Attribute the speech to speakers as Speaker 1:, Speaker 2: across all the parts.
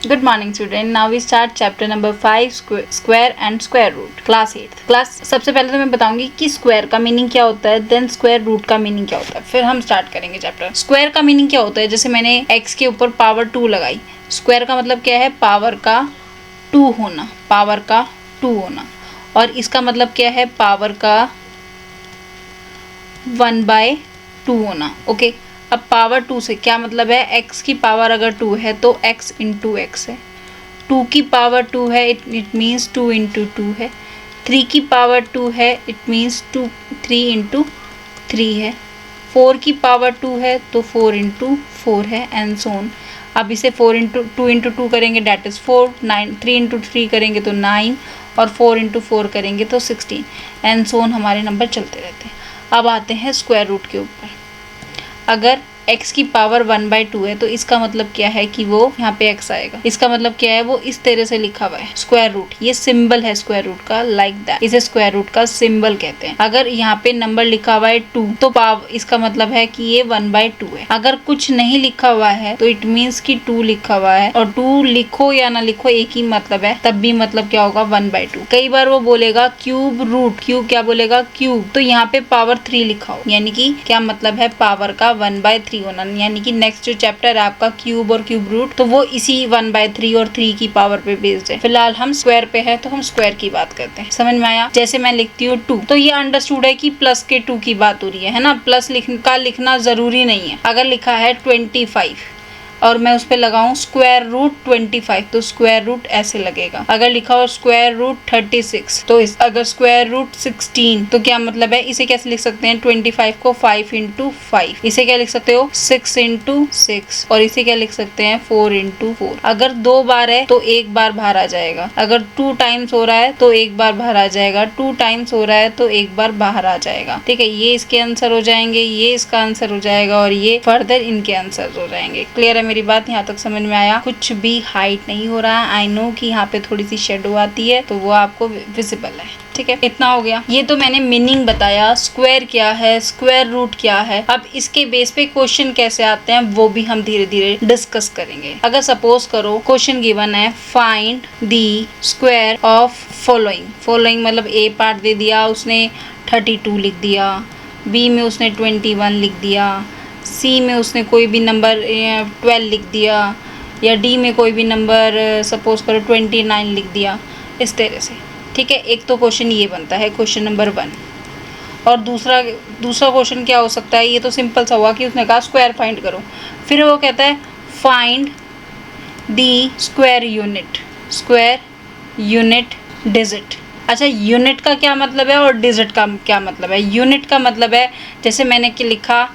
Speaker 1: Good morning student. Now we start chapter number 5 square and square root class 8th class। सबसे पहले तो मैं बताऊंगी कि स्क्वायर का मीनिंग क्या होता है, देन स्क्वायर रूट का मीनिंग क्या होता है, फिर हम स्टार्ट करेंगे चैप्टर। स्क्वायर का मीनिंग क्या होता है, जैसे मैंने x के ऊपर पावर 2 लगाई, स्क्वायर का मतलब क्या है, पावर का 2 होना, पावर का 2 होना। और इसका मतलब क्या है, पावर का 1/2 होना। ओके, अब पावर 2 से क्या मतलब है, x की पावर अगर 2 है तो x इंटू एक्स है, 2 की पावर 2 है इट मीन्स 2 इंटू 2 है, 3 की पावर 2 है इट मीन्स 3 इंटू 3 है, 4 की पावर 2 है तो 4 इंटू 4 है, एंड सो ऑन। अब इसे 4 इंटू 2 इंटू 2 करेंगे डैट इज़ 4, 9 3 इंटू 3 करेंगे तो 9, और 4 इंटू 4 करेंगे तो 16, एंड सो ऑन हमारे नंबर चलते रहते हैं। अब आते हैं स्क्वायर रूट के ऊपर। अगर x की पावर 1/2 है तो इसका मतलब क्या है कि वो यहाँ पे x आएगा, इसका मतलब क्या है, वो इस तरह से लिखा हुआ है स्क्वायर रूट, ये सिंबल है स्क्वायर रूट का, लाइक दैट, इसे स्क्वायर रूट का सिंबल कहते हैं। अगर यहाँ पे नंबर लिखा हुआ है 2 तो इसका मतलब है कि ये 1/2 है। अगर कुछ नहीं लिखा हुआ है तो इट मीन्स कि 2 लिखा हुआ है, और 2 लिखो या ना लिखो एक ही मतलब है, तब भी मतलब क्या होगा, 1/2। कई बार वो बोलेगा क्यूब रूट, क्यूब क्या बोलेगा, क्यूब, तो यहाँ पे पावर 3 लिखा हो, यानी कि क्या मतलब है, पावर का 1/3 होना, यानी कि नेक्स्ट जो चैप्टर है आपका क्यूब और क्यूब रूट, तो वो इसी 1/3 और 3 की पावर पे बेस्ड है। फिलहाल हम स्क्वायर पे है तो हम स्क्वायर की बात करते हैं। समझ में आया? जैसे मैं लिखती हूँ 2 तो ये अंडरस्टूड है कि प्लस के 2 की बात हो रही है ना, प्लस लिखना जरूरी नहीं है। अगर लिखा है 25 और मैं उस पर लगाऊं स्क्वायर रूट 25 तो स्क्वायर रूट ऐसे लगेगा। अगर लिखा हो स्क्वायर रूट 36 तो अगर स्क्वायर रूट 16 तो क्या मतलब है, इसे कैसे लिख सकते हैं, 25 को 5 इंटू 5, इसे क्या लिख सकते हो 6 इंटू 6, और इसे क्या लिख सकते हैं 4 इंटू 4। अगर 2 बार है तो एक बार बाहर आ जाएगा, अगर 2 टाइम्स हो रहा है तो एक बार बाहर आ जाएगा, 2 टाइम्स हो रहा है तो एक बार बाहर आ जाएगा। ठीक है, ये इसके आंसर हो जाएंगे, ये इसका आंसर हो जाएगा, और ये फर्दर इनके आंसर हो जाएंगे। क्लियर है मेरी बात? यहाँ तक समझ में आया? कुछ भी हाइट नहीं हो रहा है। आई नो कि यहाँ पे थोड़ी सी शेडो आती है तो वो आपको विजिबल है। ठीक है, इतना हो गया। ये तो मैंने मीनिंग बताया, स्क्वायर क्या है, स्क्वायर रूट क्या है। अब इसके बेस पे क्वेश्चन कैसे आते हैं वो भी हम धीरे धीरे डिस्कस करेंगे। अगर सपोज करो क्वेश्चन गिवन है, find the square of following मतलब ए पार्ट दे दिया उसने 32 लिख दिया, बी में उसने 21 लिख दिया, सी में उसने कोई भी नंबर 12 लिख दिया, या डी में कोई भी नंबर सपोज करो 29 लिख दिया, इस तरह से। ठीक है, एक तो क्वेश्चन ये बनता है, क्वेश्चन नंबर 1। और दूसरा क्वेश्चन क्या हो सकता है, ये तो सिंपल सा हुआ कि उसने कहा स्क्वायर फाइंड करो, फिर वो कहता है find the square unit digit. अच्छा, यूनिट का क्या मतलब है और डिजिट का क्या मतलब है? यूनिट का मतलब है, जैसे मैंने लिखा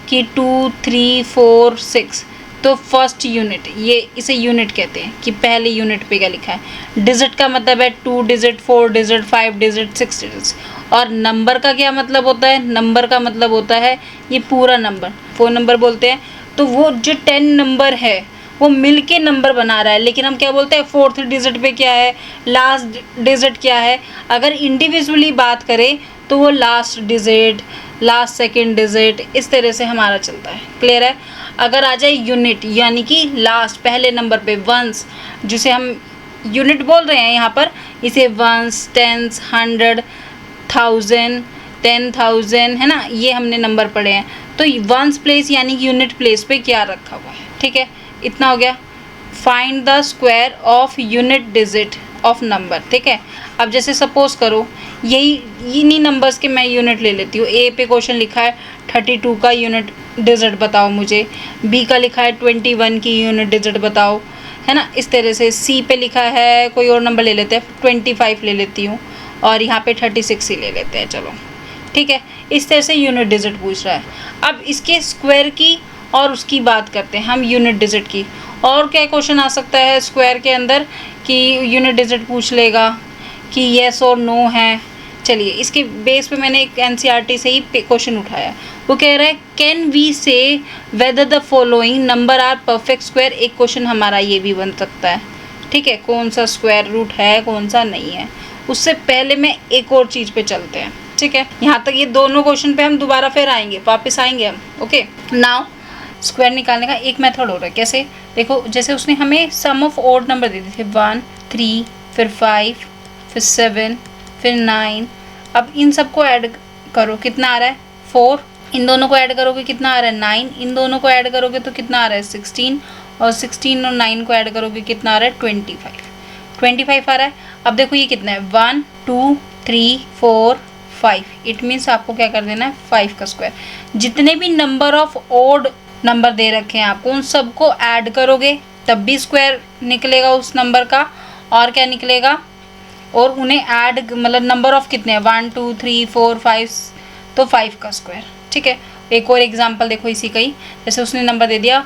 Speaker 1: कि 2 3 4 6 तो फर्स्ट यूनिट, ये इसे यूनिट कहते हैं कि पहले यूनिट पे क्या लिखा है। डिजिट का मतलब है 2 डिजिट 4 डिजिट 5 डिजिट 6 डिजिट। और नंबर का क्या मतलब होता है, नंबर का मतलब होता है ये पूरा नंबर, 4 नंबर बोलते हैं। तो वो जो 10 नंबर है वो मिल के नंबर बना रहा है, लेकिन हम क्या बोलते हैं, 4th डिजिट पे क्या है, लास्ट डिजिट क्या है। अगर इंडिविजुअली बात करें तो वो last digit, last second digit, इस तरह से हमारा चलता है। क्लियर है? अगर आ जाए यूनिट, यानी कि लास्ट पहले नंबर पे वंस, जिसे हम यूनिट बोल रहे हैं यहाँ पर, इसे वंस, टेंस, 100, 1000, 10,000 है ना, ये हमने नंबर पढ़े हैं। तो वंस प्लेस यानी कि यूनिट प्लेस पे क्या रखा हुआ है। ठीक है, इतना हो गया। Find the square of unit digit of number. ठीक है, अब जैसे सपोज करो इन्हीं नंबर्स के मैं यूनिट ले लेती हूँ। ए पे क्वेश्चन लिखा है 32 का यूनिट डिजिट बताओ मुझे, बी का लिखा है 21 की यूनिट डिजिट बताओ, है ना, इस तरह से। सी पे लिखा है कोई और नंबर ले लेते हैं, 25 ले लेती हूँ, और यहाँ पे 36 ही ले लेते हैं, चलो ठीक है। इस तरह से यूनिट डिजिट पूछ रहा है। अब इसके स्क्वायर की और उसकी बात करते हैं हम, यूनिट डिजिट की। और क्या क्वेश्चन आ सकता है स्क्वायर के अंदर कि यूनिट डिजिट पूछ लेगा कि येस और नो है। चलिए, इसके बेस पे मैंने एक एनसीईआरटी से ही क्वेश्चन उठाया। वो कह रहा है can we say whether the following number are perfect square. एक क्वेश्चन हमारा ये भी बन सकता है। ठीक है, कौन सा स्क्वायर रूट है कौन सा नहीं है। उससे पहले मैं एक और चीज़ पे चलते हैं। ठीक है, यहाँ तक ये दोनों क्वेश्चन पे हम दोबारा फिर आएंगे, वापस आएंगे हम। ओके, नाउ स्क्वायर निकालने का एक मेथड हो रहा है। कैसे? देखो, जैसे उसने हमें सम ऑफ ऑड नंबर दे दिए थे 1, 3, फिर 5, फिर 7, फिर 9। अब इन सबको ऐड करो, कितना आ रहा है 4। इन दोनों को ऐड करोगे कितना आ रहा है 9। इन दोनों को ऐड करोगे तो कितना आ रहा है 16, और 16 और 9 को ऐड करोगे कितना आ रहा है 25 आ रहा है। अब देखो ये कितना है 1, 2, 3, 4, 5। इट मीन्स आपको क्या कर देना है 5 का स्क्वायर। जितने भी नंबर ऑफ ऑड नंबर दे रखे हैं आपको, उन सबको ऐड करोगे तब भी स्क्वायर निकलेगा उस नंबर का। और क्या निकलेगा? और उन्हें ऐड मतलब नंबर ऑफ कितने हैं 1, 2, 3, 4, 5, तो 5 का स्क्वायर। ठीक है, एक और एग्जांपल देखो इसी का ही। जैसे उसने नंबर दे दिया,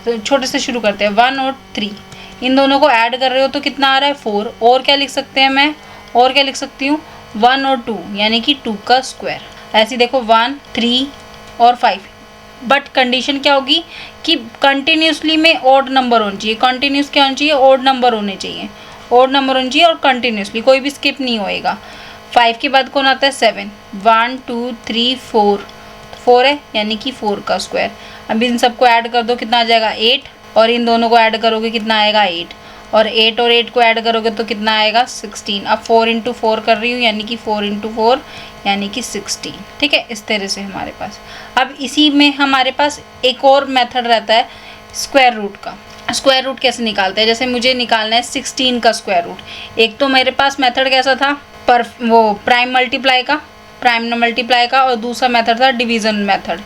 Speaker 1: तो छोटे से शुरू करते हैं 1 और 3। इन दोनों को ऐड कर रहे हो तो कितना आ रहा है 4। और क्या लिख सकते हैं मैं? और क्या लिख सकती हूँ 1 और 2, यानी कि 2 का स्क्वायर। ऐसे देखो 1, 3 और 5। बट कंडीशन क्या होगी कि कंटिन्यूसली में ऑड नंबर होना चाहिए। कंटिन्यूस क्या होना चाहिए? ऑड नंबर होने चाहिए। ऑड नंबर होना चाहिए और कंटिन्यूसली, कोई भी स्किप नहीं होएगा। 5 के बाद कौन आता है 7। 1, 2, 3, 4, 4 है, यानी कि 4 का स्क्वायर। अब इन सबको ऐड कर दो, कितना आ जाएगा 8। और इन दोनों को ऐड करोगे कितना आएगा 8। और 8 और 8 को ऐड करोगे तो कितना आएगा 16। अब 4 इंटू 4 कर रही हूँ, यानी कि 4 इंटू 4 यानी कि 16। ठीक है, इस तरह से हमारे पास। अब इसी में हमारे पास एक और मेथड रहता है स्क्वायर रूट का। स्क्वायर रूट कैसे निकालते हैं? जैसे मुझे निकालना है 16 का स्क्वायर रूट। एक तो मेरे पास मेथड कैसा था, पर वो प्राइम मल्टीप्लाई का, और दूसरा मेथड था डिवीज़न मेथड,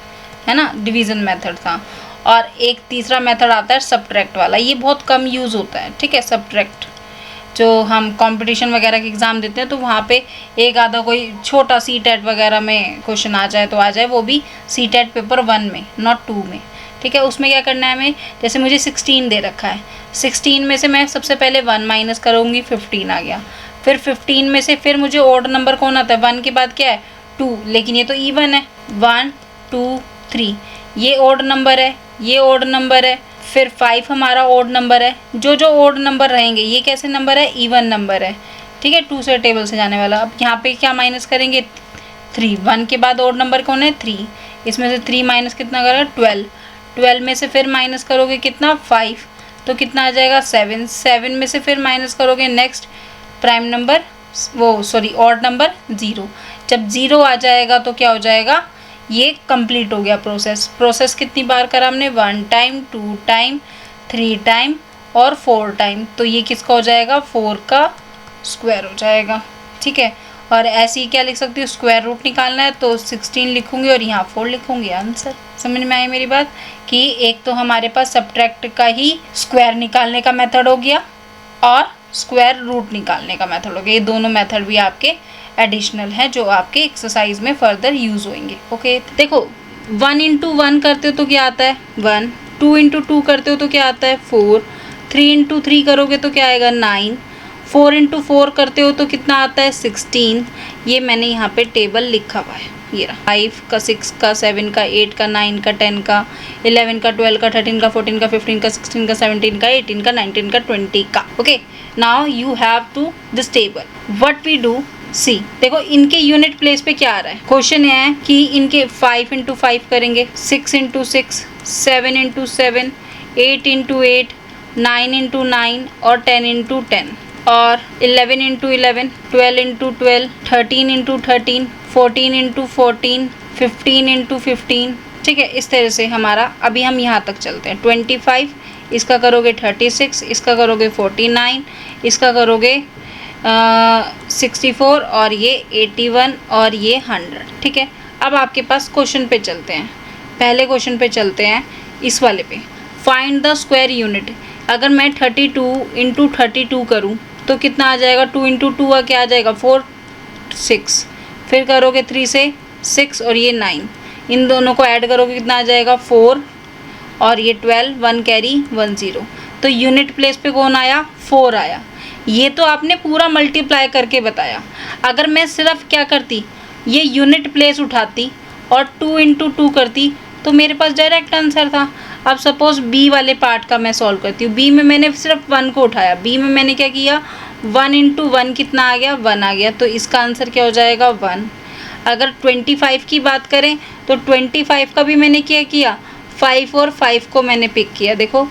Speaker 1: है ना, डिवीज़न मेथड था। और एक तीसरा मेथड आता है सब्ट्रैक्ट वाला। ये बहुत कम यूज़ होता है। ठीक है, सब्ट्रैक्ट जो हम कंपटीशन वगैरह के एग्ज़ाम देते हैं तो वहाँ पे एक आधा कोई छोटा सीटेट वगैरह में क्वेश्चन आ जाए तो आ जाए, वो भी सीटेट पेपर 1 में, नॉट 2 में। ठीक है, उसमें क्या करना है हमें? जैसे मुझे 16 दे रखा है, 16 में से मैं सबसे पहले 1 माइनस करूँगी, 15 आ गया। फिर 15 में से फिर मुझे ऑड नंबर कौन आता है? 1 के बाद क्या है 2, लेकिन ये तो इवन है। 1, 2, 3 ये ऑड नंबर है, ये ऑड नंबर है। फिर 5 हमारा ऑड नंबर है। जो जो ऑड नंबर रहेंगे ये कैसे नंबर है? इवन नंबर है। ठीक है, 2 से टेबल से जाने वाला। अब यहाँ पे क्या माइनस करेंगे 3। 1 के बाद ऑड नंबर कौन है 3। इसमें से 3 माइनस कितना करेगा 12। 12 में से फिर माइनस करोगे कितना 5, तो कितना आ जाएगा 7। 7 में से फिर माइनस करोगे नेक्स्ट प्राइम नंबर, वो सॉरी ऑड नंबर 0। जब 0 आ जाएगा तो क्या हो जाएगा? ये कंप्लीट हो गया प्रोसेस कितनी बार करा हमने? 1 टाइम, 2 टाइम, 3 टाइम और 4 टाइम। तो ये किसका हो जाएगा? 4 का स्क्वायर हो जाएगा। ठीक है, और ऐसे ही क्या लिख सकती हूँ? स्क्वायर रूट निकालना है तो 16 लिखूंगी और यहाँ 4 लिखूंगी, आंसर। समझ में आई मेरी बात? कि एक तो हमारे पास सब्ट्रैक्ट का ही स्क्वायर निकालने का मेथड हो गया और स्क्वायर रूट निकालने का मेथड हो गया। ये दोनों मेथड भी आपके एडिशनल है जो आपके एक्सरसाइज में फर्दर यूज होंगे। ओके, देखो 1 इंटू 1 करते हो तो क्या आता है 1, 2 इंटू 2 करते हो तो क्या आता है 4, 3 इंटू 3 करोगे तो क्या आएगा 9, 4 इंटू 4 करते हो तो कितना आता है 16। ये मैंने यहाँ पे टेबल लिखा हुआ है, ये रहा। 5 का, 6 का, 7 का, 8 का, 9 का, 10 का, 11 का, 12 का, 13 का, 14 का, 15 का, 16 का, 17 का, 18 का, 19 का, 20 का। Okay, now you have to this table. What we do, see देखो इनके यूनिट प्लेस पे क्या आ रहा है। क्वेश्चन है कि इनके 5 इंटू 5 करेंगे, 6 इंटू 6, 7 इंटू 7, 8 इंटू 8, 9 इंटू 9 और 10 इंटू 10 और 11 into 11, 12 into 12, 13 into 13, 14 into 14, 15 into 15। ठीक है, इस तरह से हमारा अभी हम यहाँ तक चलते हैं। 25, इसका करोगे 36, इसका करोगे 49, इसका करोगे 64 और ये 81 और ये 100। ठीक है, अब आपके पास क्वेश्चन पे चलते हैं। पहले क्वेश्चन पे चलते हैं, इस वाले पे। Find the square unit. अगर मैं 32 इंटू 32 करूँ तो कितना आ जाएगा? 2 इंटू 2 का क्या आ जाएगा 4, 6। फिर करोगे 3 से 6 और ये 9, इन दोनों को ऐड करोगे कितना आ जाएगा 4 और ये 12, 1 कैरी 1 0। तो यूनिट प्लेस पे कौन आया? 4 आया। ये तो आपने पूरा मल्टीप्लाई करके बताया। अगर मैं सिर्फ क्या करती, ये यूनिट प्लेस उठाती और 2 इंटू 2 करती तो मेरे पास डायरेक्ट आंसर था। अब सपोज बी वाले पार्ट का मैं सॉल्व करती हूँ। बी में मैंने सिर्फ 1 को उठाया। बी में मैंने क्या किया 1 इंटू 1 कितना आ गया 1 आ गया, तो इसका आंसर क्या हो जाएगा 1। अगर 25 की बात करें तो 25 का भी मैंने क्या किया 5 और 5 को मैंने पिक किया, देखो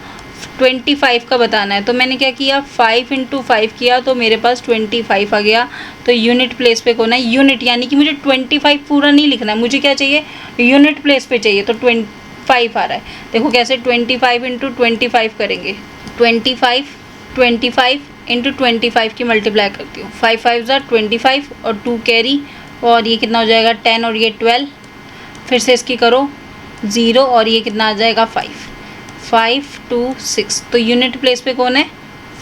Speaker 1: 25 का बताना है, तो मैंने क्या किया 5 × 5 किया तो मेरे पास 25 आ गया। तो यूनिट प्लेस पे कौन है, यूनिट, यानी कि मुझे 25 पूरा नहीं लिखना है, मुझे क्या चाहिए, यूनिट प्लेस पे चाहिए। तो 25 आ रहा है, देखो कैसे 25 × 25 करेंगे, 25 × 25 की मल्टीप्लाई करती हूँ, 5 5 25 और 2 कैरी, और ये कितना हो जाएगा 10 और ये 12, फिर से इसकी करो 0 और ये कितना आ जाएगा 5 5 2 6। तो यूनिट प्लेस पे कौन है,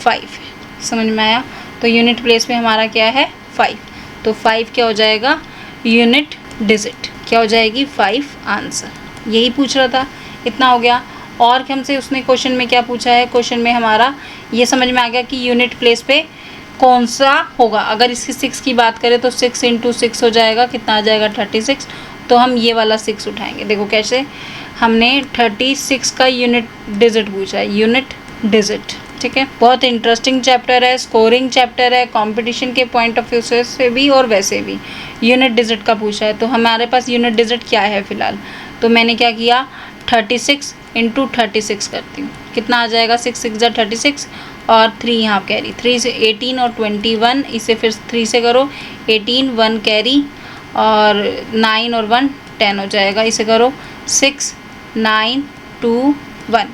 Speaker 1: 5 है, समझ में आया। तो यूनिट प्लेस पे हमारा क्या है 5, तो 5 क्या हो जाएगा, यूनिट डिजिट क्या हो जाएगी 5, आंसर। यही पूछ रहा था, इतना हो गया। और हमसे उसने क्वेश्चन में क्या पूछा है, क्वेश्चन में हमारा ये समझ में आ गया कि यूनिट प्लेस पे कौन सा होगा। अगर इसकी 6 की बात करें तो 6 × 6 हो जाएगा, कितना आ जाएगा 36। तो हम ये वाला 6 उठाएंगे, देखो कैसे, हमने 36 का यूनिट डिजिट पूछा है, यूनिट डिजिट, ठीक है। बहुत इंटरेस्टिंग चैप्टर है, स्कोरिंग चैप्टर है, कंपटीशन के पॉइंट ऑफ व्यू से भी और वैसे भी। यूनिट डिजिट का पूछा है, तो हमारे पास यूनिट डिजिट क्या है फ़िलहाल, तो मैंने क्या किया 36 × 36 करती हूँ, कितना आ जाएगा 6 6 36 और 3 यहाँ कैरी, 3 से 18 और 21, इसे फिर 3 से करो 18 1 कैरी और 9 और 1 10 हो जाएगा, इसे करो 6 9 2 1।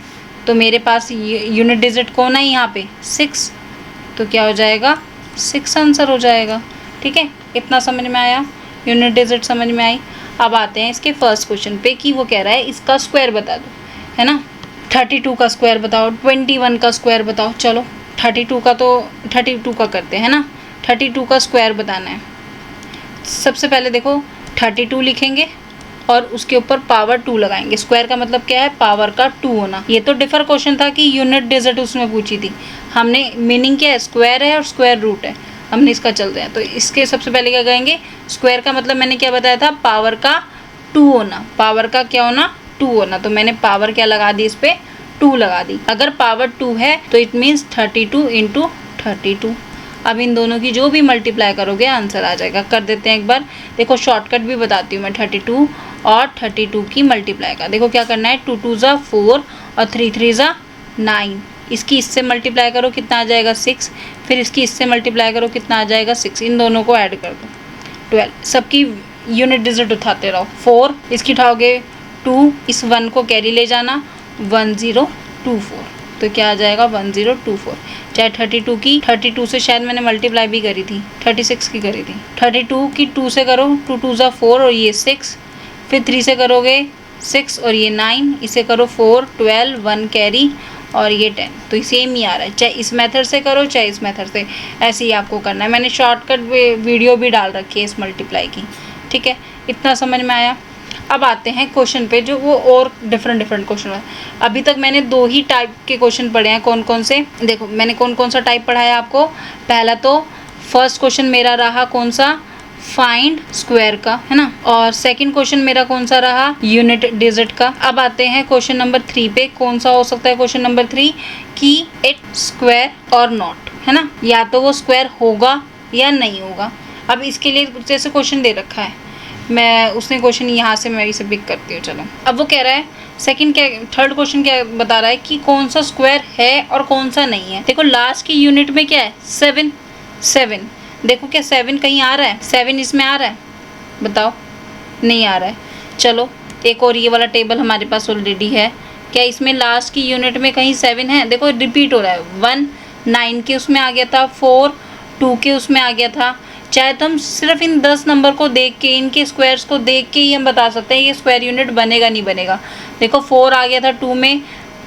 Speaker 1: तो मेरे पास यूनिट डिजिट कौन है यहाँ पे 6, तो क्या हो जाएगा 6 आंसर हो जाएगा, ठीक है। इतना समझ में आया, यूनिट डिजिट समझ में आई। अब आते हैं इसके फर्स्ट क्वेश्चन पे कि वो कह रहा है इसका स्क्वायर बता दो, है ना। 32 का स्क्वायर बताओ, 21 का स्क्वायर बताओ। चलो 32 का तो 32 का करते हैं ना, 32 का स्क्वायर बताना है। सबसे पहले देखो 32 लिखेंगे और उसके ऊपर पावर 2 लगाएंगे। स्क्वायर का मतलब क्या है, पावर का 2 होना। ये तो डिफर क्वेश्चन था कि यूनिट डिजिट उसमें पूछी थी, हमने मीनिंग क्या है, स्क्वायर है और स्क्वायर रूट है, हमने इसका चलते हैं। तो इसके सबसे पहले क्या करेंगे, स्क्वायर का मतलब मैंने क्या बताया था, पावर का 2 होना, पावर का क्या होना 2 होना। तो मैंने पावर क्या लगा दी, इस पर 2 लगा दी। अगर पावर 2 है तो इट मीन्स 32 × 32। अब इन दोनों की जो भी मल्टीप्लाई करोगे आंसर आ जाएगा। कर देते हैं एक बार, देखो शॉर्टकट भी बताती हूँ मैं, 32 और 32 की मल्टीप्लाई का। देखो क्या करना है, 2 2 ज़ा 4 और 3 3 ज़ा 9। इसकी इससे मल्टीप्लाई करो, कितना आ जाएगा 6। फिर इसकी इससे मल्टीप्लाई करो, कितना आ जाएगा 6। इन दोनों को ऐड कर दो 12। सबकी यूनिट डिजिट उठाते रहो। 4 इसकी उठाओगे 2, इस 1 को कैरी ले जाना 1024। तो क्या आ जाएगा 1024। चाहे 32 की 32 से शायद मैंने मल्टीप्लाई भी करी थी, 36 की करी थी। 32 की 2 से करो, 2 2 ज़ा 4 और ये 6। फिर 3 से करोगे 6 और ये 9, इसे करो 4 12 1 कैरी और ये 10। तो सेम ही आ रहा है, चाहे इस मेथड से करो चाहे इस मेथड से, ऐसे ही आपको करना है। मैंने शॉर्टकट वीडियो भी डाल रखी है इस मल्टीप्लाई की, ठीक है। इतना समझ में आया। अब आते हैं क्वेश्चन पे, जो वो और डिफरेंट क्वेश्चन है। अभी तक मैंने 2 ही टाइप के क्वेश्चन पढ़े हैं। कौन कौन से, देखो मैंने कौन कौन सा टाइप पढ़ाया आपको। पहला तो फर्स्ट क्वेश्चन मेरा रहा कौन सा, फाइंड स्क्वायर का, है ना। और सेकंड क्वेश्चन मेरा कौन सा रहा, यूनिट डिजिट का। अब आते हैं क्वेश्चन नंबर 3 पे। कौन सा हो सकता है क्वेश्चन नंबर 3, कि इट स्क्वायर और नॉट, है ना, या तो वो स्क्वायर होगा या नहीं होगा। अब इसके लिए जैसे क्वेश्चन दे रखा है, मैं उसने क्वेश्चन यहाँ से मैं इसे पिक करती हूँ। चलो अब वो कह रहा है थर्ड क्वेश्चन क्या बता रहा है कि कौन सा स्क्वायर है और कौन सा नहीं है। देखो लास्ट की यूनिट में क्या है 7। देखो क्या 7 कहीं आ रहा है, 7 इसमें आ रहा है, बताओ नहीं आ रहा है। चलो एक और ये वाला टेबल हमारे पास ऑलरेडी है, क्या इसमें लास्ट की यूनिट में कहीं 7 है। देखो रिपीट हो रहा है, 1 9 के उसमें आ गया था, 4 2 के उसमें आ गया था। चाहे तो हम सिर्फ इन 10 नंबर को देख के, इनके स्क्वायर्स को देख के ही हम बता सकते हैं ये स्क्वायर यूनिट बनेगा नहीं बनेगा। देखो 4 आ गया था 2 में,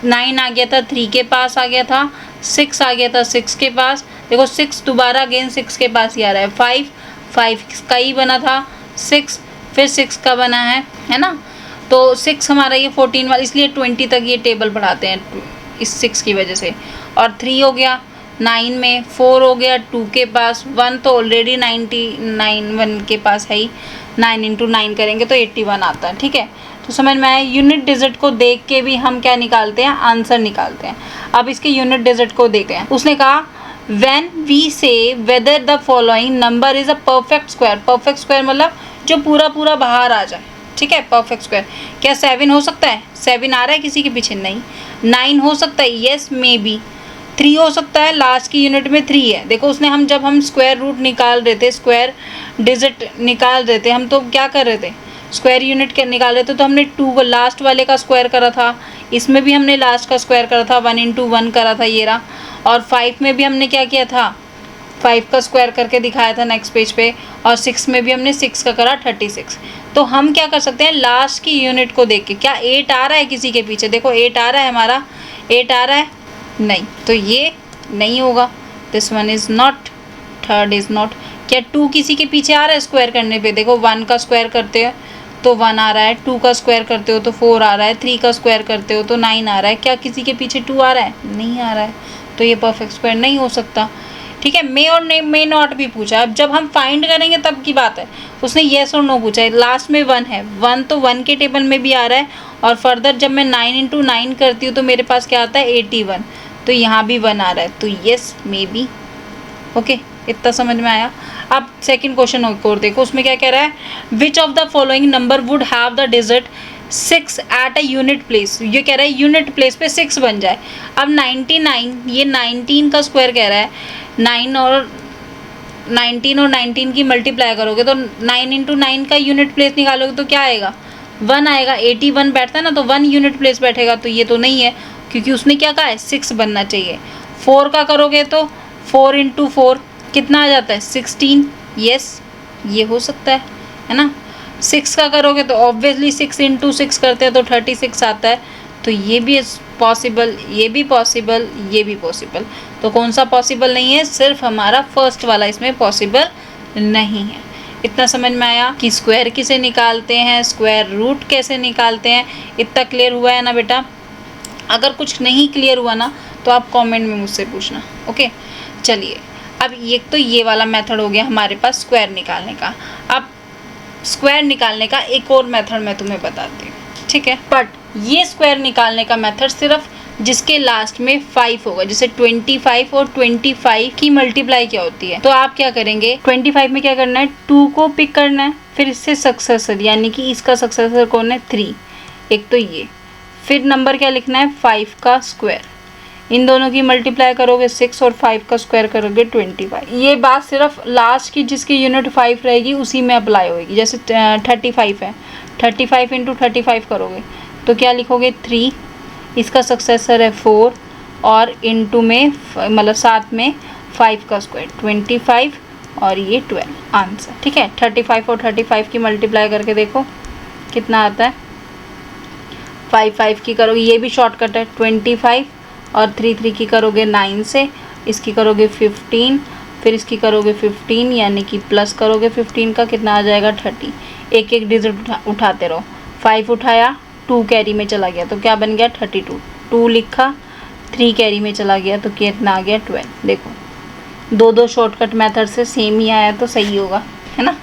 Speaker 1: 9 आ गया था 3 के पास आ गया था, 6 आ गया था 6 के पास। देखो 6 दोबारा अगेन 6 के पास ही आ रहा है। 5 का ही बना था, 6 फिर 6 का बना है ना। तो 6 हमारा ये 14 वाला, इसलिए 20 तक ये टेबल बढ़ाते हैं इस 6 की वजह से। और 3 हो गया 9 में, 4 हो गया 2 के पास, 1 तो ऑलरेडी 99 1 के पास है ही, 9 × 9 करेंगे तो 81 आता है, ठीक है। तो समझ में आया। यूनिट डिजिट को देख के भी हम क्या निकालते हैं, आंसर निकालते हैं। अब इसके यूनिट डिजिट को देखते हैं। उसने कहा when we say whether the following number is a perfect square. Perfect square मतलब जो पूरा बाहर आ जाए, ठीक है, परफेक्ट स्क्वायर। क्या 7 हो सकता है? 7 आ रहा है किसी के पीछे? नहीं। 9 हो सकता है? Yes may be. 3 हो सकता है? लास्ट की यूनिट में 3 है। देखो उसने जब हम स्क्वायर रूट निकाल रहे थे, स्क्वायर डिजिट निकाल रहे थे हम, तो क्या कर रहे थे? स्क्वायर यूनिट निकाल रहे थे, तो हमने 2 को लास्ट वाले का स्क्वायर करा था, इसमें भी हमने लास्ट का स्क्वायर करा था, 1 × 1 करा था ये रहा। और 5 में भी हमने क्या किया था? 5 का स्क्वायर करके दिखाया था नेक्स्ट पेज पे। और 6 में भी हमने 6 का करा 36। तो हम क्या कर सकते हैं? लास्ट की यूनिट को देख के, क्या 8 आ रहा है किसी के पीछे? देखो 8 आ रहा है हमारा, 8 आ रहा है? नहीं, तो ये नहीं होगा। This one is not, third is not. क्या 2 किसी के पीछे आ रहा है स्क्वायर करने पे? देखो 1 का स्क्वायर करते हो तो 1 आ रहा है, 2 का स्क्वायर करते हो तो 4 आ रहा है, 3 का स्क्वायर करते हो तो 9 आ रहा है। क्या किसी के पीछे 2 आ रहा है? नहीं आ रहा है, तो ये परफेक्ट स्क्वायर नहीं हो सकता। ठीक है, मे और मे नॉट भी पूछा। अब जब हम फाइंड करेंगे तब की बात है। उसने येस और नो पूछा है, लास्ट में 1 है, 1 तो 1 के टेबल में भी आ रहा है। और फर्दर जब मैं 9 × 9 करती हूँ तो मेरे पास क्या आता है? 81। तो यहाँ भी 1 आ रहा है, तो येस मे बी। ओके, इतना समझ में आया। अब सेकंड क्वेश्चन और देखो, उसमें क्या कह रहा है? Which of the following number would have the digit 6 at a unit place. ये कह रहा है यूनिट प्लेस पे 6 बन जाए। अब 99, ये 19 का स्क्वायर कह रहा है। 19 और 19 की मल्टीप्लाई करोगे तो 9 × 9 का यूनिट प्लेस निकालोगे तो क्या आएगा? 1 आएगा। 81 बैठता है ना, तो 1 यूनिट प्लेस बैठेगा। तो ये तो नहीं है, क्योंकि उसने क्या कहा है? 6 बनना चाहिए। 4 का करोगे तो 4 × 4 कितना आ जाता है? 16। यस, ये हो सकता है ना। 6 का करोगे तो ऑब्वियसली 6 × 6 करते हैं तो 36 आता है। तो ये भी पॉसिबल, ये भी पॉसिबल, ये भी पॉसिबल। तो कौन सा पॉसिबल नहीं है? सिर्फ हमारा फर्स्ट वाला इसमें पॉसिबल नहीं है। इतना समझ में आया कि स्क्वायर किसे निकालते हैं, स्क्वायर रूट कैसे निकालते हैं। इतना क्लियर हुआ है ना बेटा? अगर कुछ नहीं क्लियर हुआ ना तो आप कमेंट में मुझसे पूछना। ओके, चलिए। अब ये वाला मेथड हो गया हमारे पास स्क्वायर निकालने का। अब स्क्वायर निकालने का एक और मेथड मैं तुम्हें बताती हूँ, ठीक है? बट ये स्क्वायर निकालने का मेथड सिर्फ जिसके लास्ट में 5 होगा। जैसे 25 और 25 की मल्टीप्लाई क्या होती है, तो आप क्या करेंगे? 25 में क्या करना है? 2 को पिक करना है, फिर इससे सक्सेसर, यानी कि इसका सक्सेसर कौन है? 3। एक तो ये, फिर नंबर क्या लिखना है? 5 का स्क्वायर। इन दोनों की मल्टीप्लाई करोगे 6 और 5 का स्क्वायर करोगे 25। ये बात सिर्फ लास्ट की जिसकी यूनिट 5 रहेगी उसी में अप्लाई होगी। जैसे 35 है, 35 × 35 करोगे तो क्या लिखोगे? 3, इसका सक्सेसर है 4 और इनटू में मतलब साथ में 5 का स्क्वायर 25 और ये 12 आंसर। ठीक है, 35 और 35 की मल्टीप्लाई करके देखो कितना आता है। 5 की करोगे, ये भी शॉर्टकट है, 25 और 3 की करोगे 9 से, इसकी करोगे 15, फिर इसकी करोगे 15 यानी कि प्लस करोगे 15 का, कितना आ जाएगा? 30। एक एक डिजिट उठाते रहो। 5 उठाया, 2 कैरी में चला गया तो क्या बन गया? 32। 2 लिखा, 3 कैरी में चला गया तो कितना आ गया? 12। देखो दो शॉर्टकट मेथड से सेम ही आया तो सही होगा, है ना?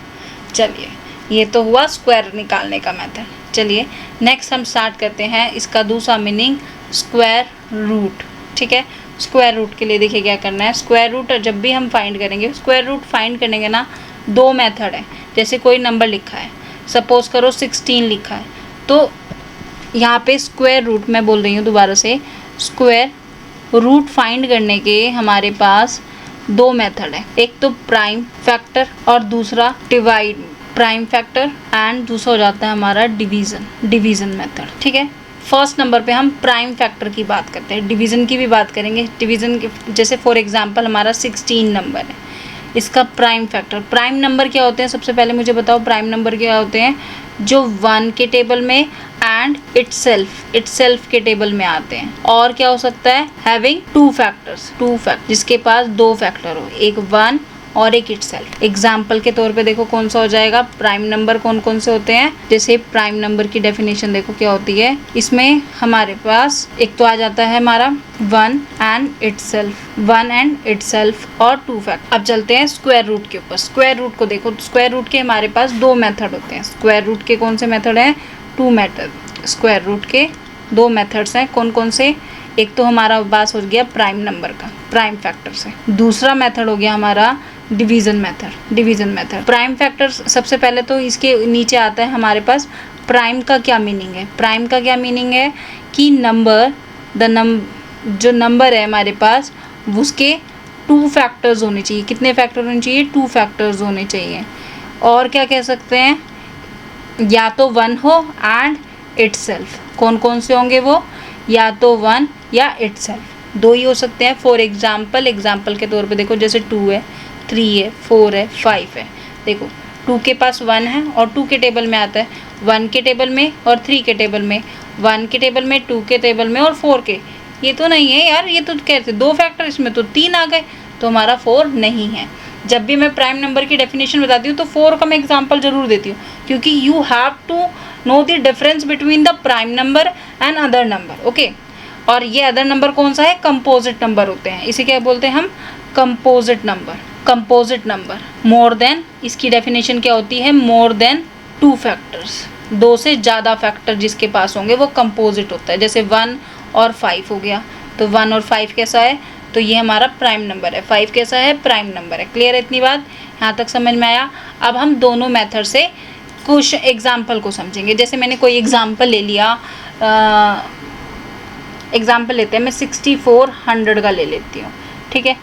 Speaker 1: चलिए, ये तो हुआ स्क्वायर निकालने का मेथड। चलिए नेक्स्ट हम स्टार्ट करते हैं इसका दूसरा मीनिंग, स्क्वायर रूट। ठीक है, स्क्वायर रूट के लिए देखिए क्या करना है। स्क्वायर रूट जब भी हम फाइंड करेंगे, स्क्वायर रूट फाइंड करने के ना 2 मेथड है। जैसे कोई नंबर लिखा है, सपोज करो 16 लिखा है, तो यहाँ पे स्क्वायर रूट, मैं बोल रही हूँ दोबारा से, स्क्वायर रूट फाइंड करने के हमारे पास 2 मेथड है। एक तो प्राइम फैक्टर और दूसरा डिवाइड, प्राइम फैक्टर एंड दूसरा हो जाता है हमारा डिवीज़न मेथड। ठीक है, फर्स्ट नंबर पे हम प्राइम फैक्टर की बात करते हैं, डिवीज़न की भी बात करेंगे। डिवीज़न के जैसे फॉर एग्जांपल हमारा 16 नंबर है, इसका प्राइम फैक्टर। प्राइम नंबर क्या होते हैं? सबसे पहले मुझे बताओ प्राइम नंबर क्या होते हैं? जो 1 के टेबल में एंड इटसेल्फ के टेबल में आते हैं। और क्या हो सकता है? हैविंग 2 फैक्टर्स, जिसके पास 2 फैक्टर हो, एक 1 और एक इटसेल्फ। एग्जाम्पल के तौर पे देखो कौन सा हो जाएगा। प्राइम नंबर कौन कौन से होते हैं? जैसे प्राइम नंबर की डेफिनेशन देखो क्या होती है। इसमें हमारे पास एक तो आ जाता है हमारा 1 एंड इटसेल्फ और 2 फैक्टर। अब चलते हैं स्क्वायर रूट के ऊपर। स्क्वायर रूट को देखो, स्क्वायर रूट के हमारे पास 2 मेथड होते हैं। स्क्वायर रूट के कौन से मेथड हैं? 2 मेथड। स्क्वायर रूट के 2 मेथड्स हैं। कौन कौन से? एक तो हमारा बात हो गया प्राइम नंबर का, प्राइम फैक्टर से। दूसरा मेथड हो गया हमारा डिवीज़न मेथड। प्राइम फैक्टर सबसे पहले तो इसके नीचे आता है हमारे पास प्राइम का क्या मीनिंग है? प्राइम का क्या मीनिंग है कि नंबर जो नंबर है हमारे पास उसके 2 फैक्टर्स होने चाहिए। कितने फैक्टर होने चाहिए? 2 फैक्टर्स होने चाहिए। और क्या कह सकते हैं? या तो 1 हो एंड इटसेल्फ। कौन कौन से होंगे वो? या तो 1 या इटसेल्फ, 2 ही हो सकते हैं। फॉर एग्जाम्पल के तौर पे देखो, जैसे 2 है, 3 है, 4 है, 5 है। देखो 2 के पास 1 है और 2 के टेबल में आता है, 1 के टेबल में और 3 के टेबल में, 1 के टेबल में, 2 के टेबल में और 4 के। ये तो नहीं है यार, ये तो कहते 2 फैक्टर, इसमें तो 3 आ गए, तो हमारा 4 नहीं है। जब भी मैं प्राइम नंबर की डेफिनेशन बताती हूँ तो 4 का मैं एग्जाम्पल जरूर देती हूँ, क्योंकि you have to know the difference between the prime number and other number. Okay, और ये अदर नंबर कौन सा है? कंपोजिट नंबर होते हैं। इसे क्या बोलते हैं हम? Composite number. Composite number more than, इसकी डेफिनेशन क्या होती है? मोर देन 2 फैक्टर्स, 2 से ज़्यादा फैक्टर जिसके पास होंगे वो कंपोजिट होता है। जैसे 1 और 5 हो गया, तो 1 और 5 कैसा है? तो ये हमारा प्राइम नंबर है। 5 कैसा है? प्राइम नंबर है। क्लियर है इतनी बात? यहाँ तक समझ में आया? अब हम दोनों मेथड से कुछ एग्जाम्पल को समझेंगे। जैसे मैंने कोई एग्जाम्पल ले लिया, एग्जाम्पल लेते हैं, मैं 6400 का ले लेती हूँ, ठीक है,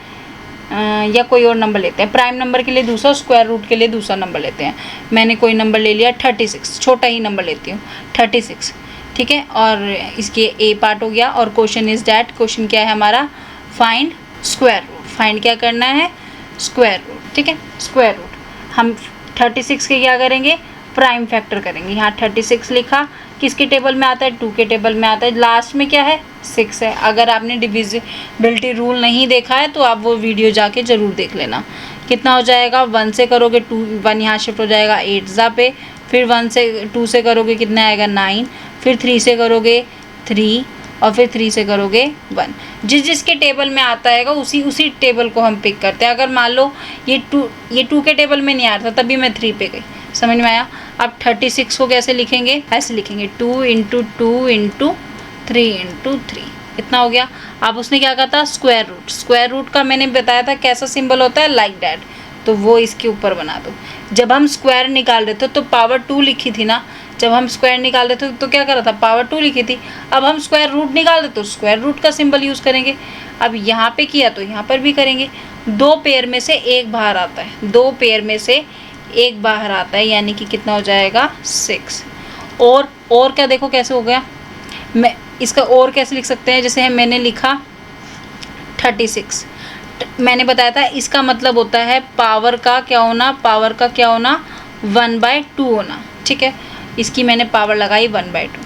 Speaker 1: या कोई और नंबर लेते हैं। प्राइम नंबर के लिए दूसरा, स्क्वायर रूट के लिए दूसरा नंबर लेते हैं। मैंने कोई नंबर ले लिया 36, छोटा ही नंबर लेती हूँ 36, ठीक है। और इसके ए पार्ट हो गया, और क्वेश्चन इज डैट, क्वेश्चन क्या है हमारा? Find square root. फाइंड क्या करना है? स्क्वायर रूट, ठीक है, स्क्वायर रूट। हम 36 के क्या करेंगे? प्राइम फैक्टर करेंगे। यहाँ 36 लिखा, किसके टेबल में आता है? 2 के टेबल में आता है। लास्ट में क्या है? 6 है। अगर आपने डिविजिबिलिटी रूल नहीं देखा है तो आप वो वीडियो जाके ज़रूर देख लेना। कितना हो जाएगा? 1 से करोगे 2, 1 यहाँ शिफ्ट हो जाएगा 8 जा पे, फिर 2 से करोगे कितना आएगा? 9, फिर 3 से करोगे 3, और फिर 3 से करोगे 1। जिसके टेबल में आता है उसी टेबल को हम पिक करते हैं। अगर मान लो ये 2 के टेबल में नहीं आ रहा था, तभी मैं 3 पे गई। समझ में आया? अब 36 को कैसे लिखेंगे? ऐसे लिखेंगे, 2 × 2 × 3 × 3। इतना हो गया। अब उसने क्या कहा था? Square root. स्क्वायर रूट का मैंने बताया था कैसा सिंबल होता है? Like that. तो वो इसके ऊपर बना दो। जब हम स्क्वायर निकाल रहे थे तो पावर 2 लिखी थी ना, जब हम स्क्वायर निकाल रहे थे तो क्या करा था? पावर 2 लिखी थी। अब हम स्क्वायर रूट निकाल रहे तो स्क्वायर रूट का सिंबल यूज़ करेंगे। अब यहाँ पे किया तो यहाँ पर भी करेंगे। 2 पेयर में से एक बाहर आता है, 2 पेयर में से एक बाहर आता है, यानी कि कितना हो जाएगा? 6। और क्या देखो कैसे हो गया? मैं इसका और कैसे लिख सकते हैं? जैसे मैंने लिखा 36, मैंने बताया था इसका मतलब होता है पावर का क्या होना? पावर का क्या होना? 1/2 होना, ठीक है। इसकी मैंने पावर लगाई 1/2,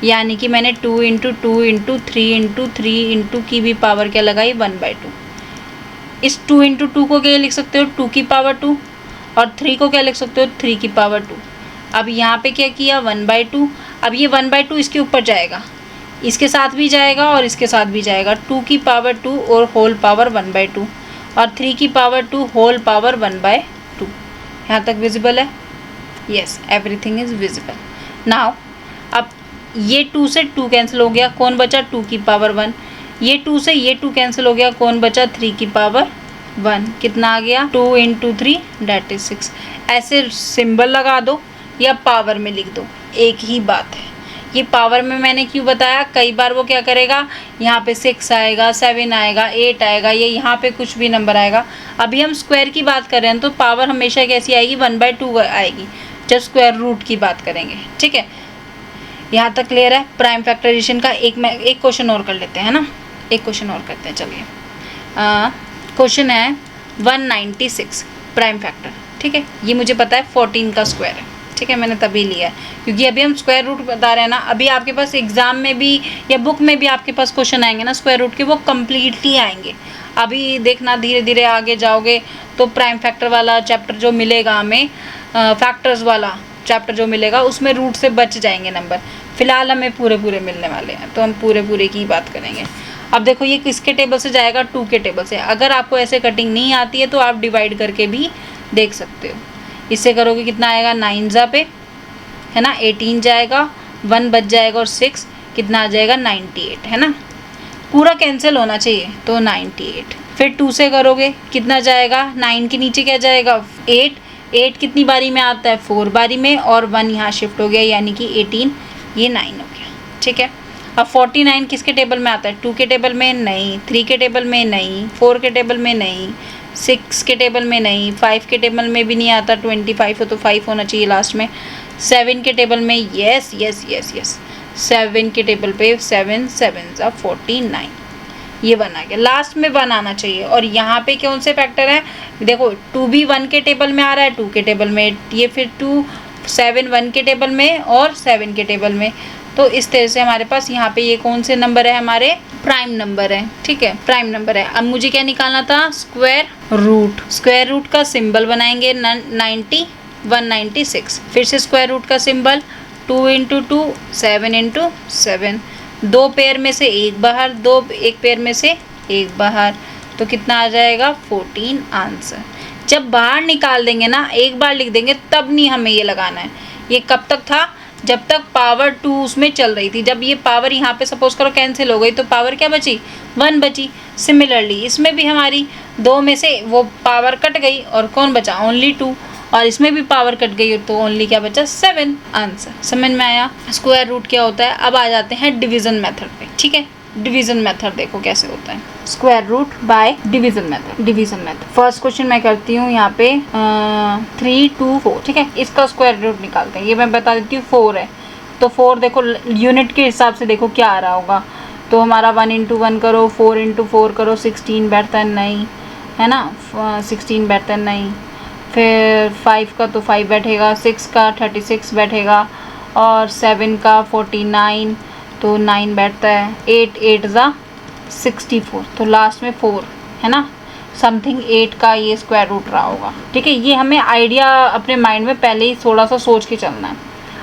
Speaker 1: यानी कि मैंने 2 × 2 × 3 × 3 × की भी पावर क्या लगाई? 1/2। इस 2 × 2 को क्या लिख सकते हो? 2 की पावर 2, और 3 को क्या लिख सकते हो? 3 की पावर 2। अब यहाँ पे क्या किया? 1/2। अब ये 1/2 इसके ऊपर जाएगा, इसके साथ भी जाएगा और इसके साथ भी जाएगा। 2 की पावर 2 और होल पावर 1/2, और 3 की पावर 2 होल पावर 1/2। यहाँ तक विजिबल है? Yes, everything is visible. Now अब ये 2 से 2 कैंसिल हो गया, कौन बचा? 2 की पावर 1। ये 2 से ये 2 कैंसिल हो गया, कौन बचा? 3 की पावर 1। कितना आ गया? 2 × 3 दैट इज 6। ऐसे सिंबल लगा दो या पावर में लिख दो, एक ही बात है। ये पावर में मैंने क्यों बताया? कई बार वो क्या करेगा, यहाँ पे 6 आएगा, 7 आएगा, 8 आएगा, ये यहाँ पे कुछ भी नंबर आएगा। अभी हम स्क्वायर की बात कर रहे हैं तो पावर हमेशा कैसी आएगी? 1/2 आएगी जब स्क्वायर रूट की बात करेंगे, ठीक है। यहाँ तक क्लियर है? प्राइम फैक्टराइजेशन का एक क्वेश्चन और कर लेते हैं ना, एक क्वेश्चन और करते हैं। चलिए, क्वेश्चन है 196 प्राइम फैक्टर, ठीक है। ये मुझे पता है 14 का स्क्वायर है, ठीक है, मैंने तभी लिया है क्योंकि अभी हम स्क्वायर रूट बता रहे हैं ना। अभी आपके पास एग्जाम में भी या बुक में भी आपके पास क्वेश्चन आएंगे ना स्क्वायर रूट के, वो कम्प्लीटली आएंगे। अभी देखना, धीरे धीरे आगे जाओगे तो प्राइम फैक्टर वाला चैप्टर जो मिलेगा हमें, फैक्टर्स वाला चैप्टर जो मिलेगा, उसमें रूट से बच जाएंगे नंबर। फिलहाल हमें पूरे मिलने वाले हैं तो हम पूरे की बात करेंगे। अब देखो ये किसके टेबल से जाएगा? 2 के टेबल से। अगर आपको ऐसे कटिंग नहीं आती है तो आप डिवाइड करके भी देख सकते हो। इससे करोगे कितना आएगा? 9 जा पे, है ना, 18 जाएगा, 1 बच जाएगा और 6 कितना आ जाएगा? 98, है ना। पूरा कैंसिल होना चाहिए तो 98। फिर 2 से करोगे कितना जाएगा? 9 के नीचे क्या जाएगा? 8, 8 कितनी बारी में आता है, 4 बारी में, और 1 यहाँ शिफ्ट हो गया यानी कि 18, ये 9 हो गया। ठीक है, अब 49 किसके टेबल में आता है, 2 के टेबल में नहीं, 3 के टेबल में नहीं, 4 के टेबल में नहीं, 6 के टेबल में नहीं, 5 के टेबल में भी नहीं आता, 25 हो तो 5 होना चाहिए लास्ट में, 7 के टेबल में, यस यस यस यस 7 के टेबल पे 7 7 ज़ा 49, ये 1 आ गया, लास्ट में 1 आना चाहिए। और यहाँ पे कौन से फैक्टर हैं, देखो 2 भी 1 के टेबल में आ रहा है, 2 के टेबल में, ये फिर 2 7 1 के टेबल में और 7 के टेबल में, तो इस तरह से हमारे पास यहाँ पे ये कौन से नंबर है, हमारे प्राइम नंबर है। ठीक है, प्राइम नंबर है। अब मुझे क्या निकालना था, स्क्वायर रूट। स्क्वायर रूट का सिंबल बनाएंगे 90 196, फिर से स्क्वायर रूट का सिंबल 2 इंटू 2 7 इंटू 7, 2 पेयर में से एक बाहर, एक पेयर में से एक बाहर, तो कितना आ जाएगा 14 आंसर। जब बाहर निकाल देंगे ना, एक बार लिख देंगे, तब नहीं हमें ये लगाना है। ये कब तक था, जब तक पावर 2 उसमें चल रही थी। जब ये पावर यहाँ पे सपोज करो कैंसिल हो गई तो पावर क्या बची, 1 बची। सिमिलरली इसमें भी हमारी 2 में से वो पावर कट गई और कौन बचा, ओनली 2, और इसमें भी पावर कट गई तो ओनली क्या बचा, 7 आंसर। समझ में आया स्क्वायर रूट क्या होता है। अब आ जाते हैं डिवीजन मेथड पे। ठीक है, डिवीजन मेथड देखो कैसे होता है, square root by division method. Division method first question मैं करती हूँ यहाँ पे 3 2 4। ठीक है, इसका स्क्वायर रूट निकालते हैं। ये मैं बता देती हूँ 4 है, तो 4 देखो यूनिट के हिसाब से देखो क्या आ रहा होगा, तो हमारा 1 इंटू 1 करो, 4 इंटू 4 करो, 16 बैठता है 9, है ना, 16 बैठता है 9, फिर 5 का तो 5 बैठेगा, 6 का 36 बैठेगा, और 7 का 49, तो 9 बैठता है, 8 8 ज़ा 64, तो लास्ट में 4 है ना, समथिंग 8 का ये स्क्वायर रूट रहा होगा। ठीक है, ये हमें आइडिया अपने माइंड में पहले ही थोड़ा सा सोच के चलना है।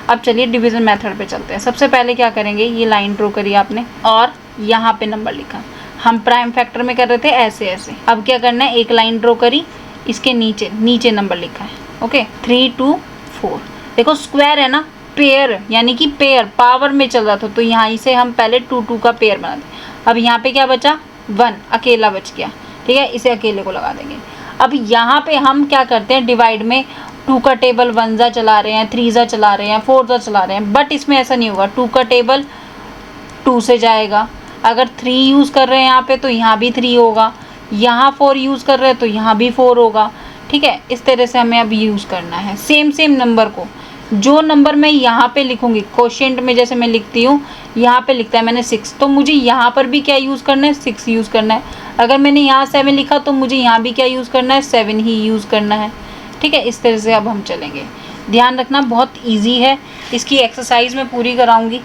Speaker 1: अब चलिए डिवीज़न मेथड पे चलते हैं। सबसे पहले क्या करेंगे, ये लाइन ड्रॉ करी आपने और यहाँ पे नंबर लिखा। हम प्राइम फैक्टर में कर रहे थे ऐसे ऐसे, अब क्या करना है, एक लाइन ड्रॉ करी, इसके नीचे नंबर लिखा है। ओके, 3 2 4। देखो स्क्वायर है ना, पेयर यानी कि पेयर पावर में चल रहा था, तो यहाँ से हम पहले 2 2 का पेयर बना दें। अब यहाँ पे क्या बचा, 1 अकेला बच गया। ठीक है, इसे अकेले को लगा देंगे। अब यहाँ पे हम क्या करते हैं, डिवाइड में 2 का टेबल 1 ज़ा चला रहे हैं, 3 ज़ा चला रहे हैं, 4 ज़ा चला रहे हैं, बट इसमें ऐसा नहीं होगा। 2 का टेबल 2 से जाएगा, अगर 3 यूज़ कर रहे हैं यहाँ पे तो यहाँ भी 3 होगा, यहाँ 4 यूज़ कर रहे हैं तो यहाँ भी 4 होगा। ठीक है, इस तरह से हमें अब यूज़ करना है सेम नंबर को। जो नंबर मैं यहाँ पे लिखूँगी कोशेंट में, जैसे मैं लिखती हूँ, यहाँ पे लिखता है मैंने 6, तो मुझे यहाँ पर भी क्या यूज़ करना है, 6 यूज़ करना है। अगर मैंने यहाँ 7 लिखा तो मुझे यहाँ भी क्या यूज़ करना है, 7 ही यूज़ करना है। ठीक है, इस तरह से अब हम चलेंगे। ध्यान रखना बहुत ईजी है, इसकी एक्सरसाइज मैं पूरी कराऊँगी।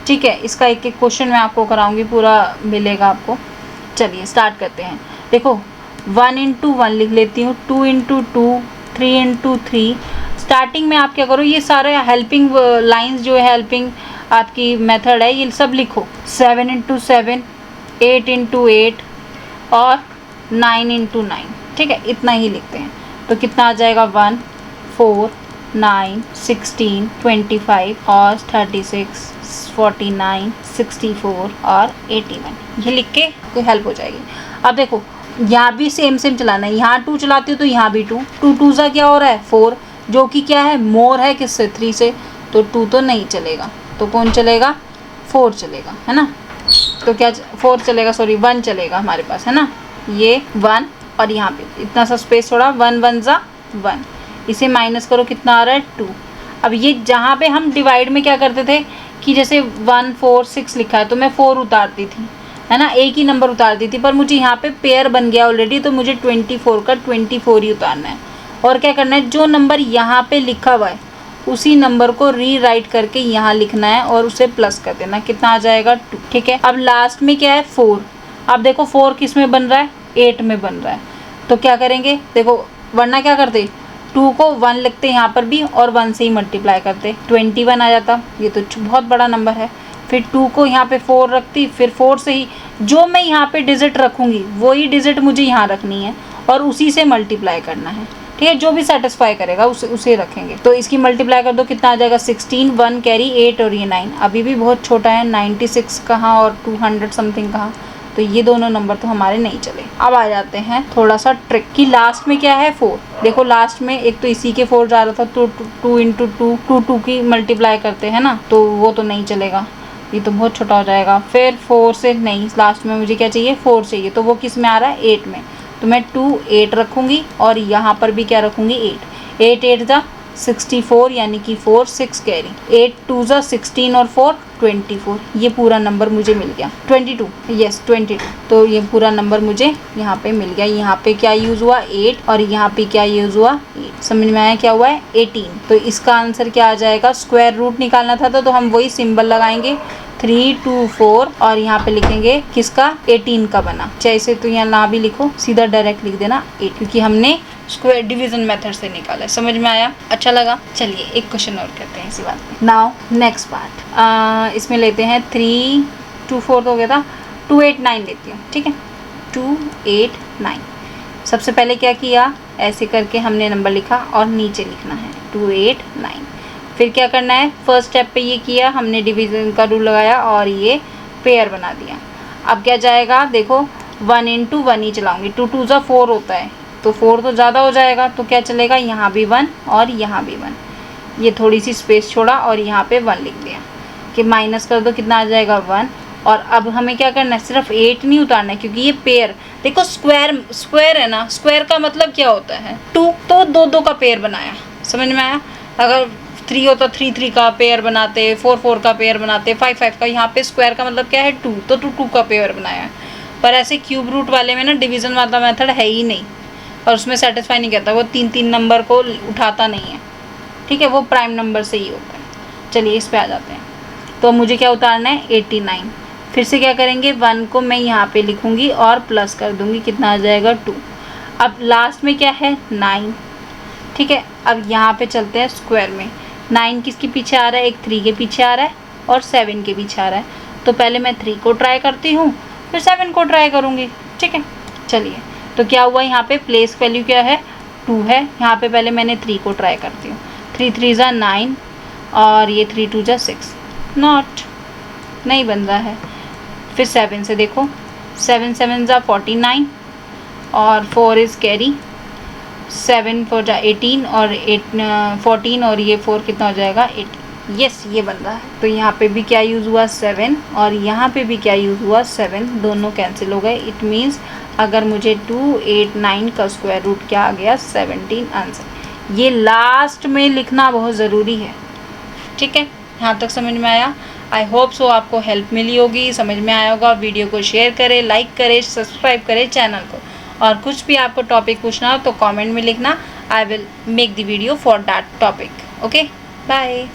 Speaker 1: ठीक है, इसका एक एक क्वेश्चन मैं आपको कराऊँगी, पूरा मिलेगा आपको। चलिए स्टार्ट करते हैं। देखो 1 इंटू 1 लिख लेती हूँ, 2 इंटू 2, 3 इंटू 3। स्टार्टिंग में आप क्या करो, ये सारे हेल्पिंग लाइंस जो है, हेल्पिंग आपकी मेथड है, ये सब लिखो। 7 इंटू 7, 8 इंटू 8 और 9 इंटू 9। ठीक है, इतना ही लिखते हैं, तो कितना आ जाएगा, 1 4 9 16 25 और 36 49 64 और 81। ये लिख के कोई हेल्प हो जाएगी। अब देखो यहाँ भी सेम चलाना है, यहाँ 2 चलाती हूँ तो यहाँ भी 2, 2 2 सा क्या हो रहा है 4, जो कि क्या है, मोर है किससे, 3 से, तो 2 तो नहीं चलेगा, तो कौन चलेगा, 4 चलेगा, है ना। तो क्या 4 चलेगा, सॉरी 1 चलेगा हमारे पास, है ना, ये 1 और यहाँ पे इतना सा स्पेस छोड़ा, 1 1 ज़ा 1, इसे माइनस करो, कितना आ रहा है 2। अब ये जहाँ पे हम डिवाइड में क्या करते थे कि जैसे 1 4 6 लिखा है तो मैं 4 उतारती थी, है ना, एक ही नंबर उतारती थी, पर मुझे यहाँ पे पेयर बन गया ऑलरेडी, तो मुझे 24 का 24 ही उतारना है। और क्या करना है, जो नंबर यहाँ पे लिखा हुआ है उसी नंबर को रीराइट करके यहाँ लिखना है और उसे प्लस कर देना, कितना आ जाएगा 2। ठीक है, अब लास्ट में क्या है 4। अब देखो 4 किस में बन रहा है, 8 में बन रहा है, तो क्या करेंगे, देखो वरना क्या करते, 2 को 1 लिखते यहाँ पर भी और 1 से ही मल्टीप्लाई करते, 21 आ जाता। ये तो बहुत बड़ा नंबर है। फिर 2 को यहाँ पे 4 रखती, फिर 4 से ही जो मैं यहाँ पे डिजिट रखूँगी वही डिजिट मुझे यहाँ रखनी है और उसी से मल्टीप्लाई करना है। ठीक है, जो भी सेटिस्फाई करेगा उसे रखेंगे। तो इसकी मल्टीप्लाई कर दो, कितना आ जाएगा 16, 1 कैरी 8 और ये 9। अभी भी बहुत छोटा है, 96 कहाँ और 200 समथिंग कहाँ, तो ये दोनों नंबर तो हमारे नहीं चले। अब आ जाते हैं थोड़ा सा ट्रिक कि लास्ट में क्या है 4। देखो लास्ट में एक तो इसी के 4 जा रहा था, तो 2 इंटू 2 की मल्टीप्लाई करते हैं ना, तो वो तो नहीं चलेगा, ये तो बहुत छोटा हो जाएगा। फिर 4 से नहीं, लास्ट में मुझे क्या चाहिए 4 चाहिए, तो वो किस में आ रहा है 8 में, तो मैं 2 8 रखूँगी और यहाँ पर भी क्या रखूँगी 8। 8 8 जा 64 यानी कि 4 6 कैरी, 8 2 जा 16 और 4 24, ये पूरा नंबर मुझे मिल गया। 22 यस 22, तो ये पूरा नंबर मुझे यहाँ पे मिल गया। यहाँ पे क्या यूज़ हुआ 8 और यहाँ पे क्या यूज़ हुआ 8, समझ में आया क्या हुआ है 18। तो इसका आंसर क्या आ जाएगा, स्क्वायर रूट निकालना था तो हम वही सिंबल लगाएंगे 3 2 4 और यहाँ पे लिखेंगे किसका 18 का बना, चाहे इसे तो यहाँ ना भी लिखो, सीधा डायरेक्ट लिख देना 8, क्योंकि हमने स्क्वायर डिवीजन मेथड से निकाला है। समझ में आया, अच्छा लगा। चलिए एक क्वेश्चन और करते हैं इसी बात पे। नाउ नेक्स्ट पार्ट, इसमें लेते हैं 3 2 4 तो हो गया था, 2 8 9 लेती हूँ, ठीक है 2 8 9। सबसे पहले क्या किया, ऐसे करके हमने नंबर लिखा और नीचे लिखना है 2 8 9। फिर क्या करना है, फर्स्ट स्टेप पे ये किया हमने, डिवीज़न का रूल लगाया और ये पेयर बना दिया। अब क्या जाएगा, देखो 1 इंटू 1 ही चलाऊँगी, 2 2 जा 4 होता है, तो 4 तो ज़्यादा हो जाएगा, तो क्या चलेगा यहाँ भी 1 और यहाँ भी 1, ये थोड़ी सी स्पेस छोड़ा और यहाँ पे 1 लिख दिया कि माइनस कर दो कितना आ जाएगा 1। और अब हमें क्या करना है, सिर्फ 8 नहीं उतारना है, क्योंकि ये पेयर, देखो स्क्वायर है ना, स्क्वायर का मतलब क्या होता है 2, तो 2 2 का पेयर बनाया। समझ में आया, अगर 3 होता 3 3 का पेयर बनाते, 4 4 का पेयर बनाते, 5 5 का, यहाँ पे स्क्वायर का मतलब क्या है 2, तो 2 2 का पेयर बनाया। पर ऐसे क्यूब रूट वाले में ना डिवीज़न वाला मेथड है ही नहीं, और उसमें सेटिस्फाई नहीं करता, वो 3 3 नंबर को उठाता नहीं है, ठीक है, वो प्राइम नंबर से ही होता है। चलिए इस पे आ जाते हैं। तो मुझे क्या उतारना है 89। फिर से क्या करेंगे, 1 को मैं यहाँ पे लिखूँगी और प्लस कर दूँगी, कितना आ जाएगा 2। अब लास्ट में क्या है 9, ठीक है। अब यहाँ पे चलते हैं स्क्वायर में, 9 किसके पीछे आ रहा है, एक 3 के पीछे आ रहा है और 7 के पीछे आ रहा है, तो पहले मैं 3 को ट्राई करती हूँ फिर 7 को ट्राई करूँगी, ठीक है। चलिए तो क्या हुआ, यहाँ पे प्लेस वैल्यू क्या है 2 है, यहाँ पे पहले मैंने 3 को ट्राई करती हूँ, 3 3 जा 9 और ये 3 2 जा 6, नॉट, नहीं बन रहा है। फिर 7 से देखो, 7 7 जा 49 और 4 इज़ कैरी, 7 4 जा 18 और 14 और ये 4 कितना हो जाएगा 18, यस ये बन रहा है। तो यहाँ पे भी क्या यूज़ हुआ 7 और यहाँ पे भी क्या यूज़ हुआ 7, दोनों कैंसिल हो गए। इट मीन्स अगर मुझे 2 8 9 का स्क्वायर रूट क्या आ गया 17 आंसर। ये लास्ट में लिखना बहुत ज़रूरी है, ठीक है। यहाँ तक समझ में आया, आई होप सो आपको हेल्प मिली होगी, समझ में आया होगा। वीडियो को शेयर करें, लाइक करें, सब्सक्राइब करें चैनल को, और कुछ भी आपको टॉपिक पूछना हो तो कमेंट में लिखना, I will make the video for that topic. Okay bye.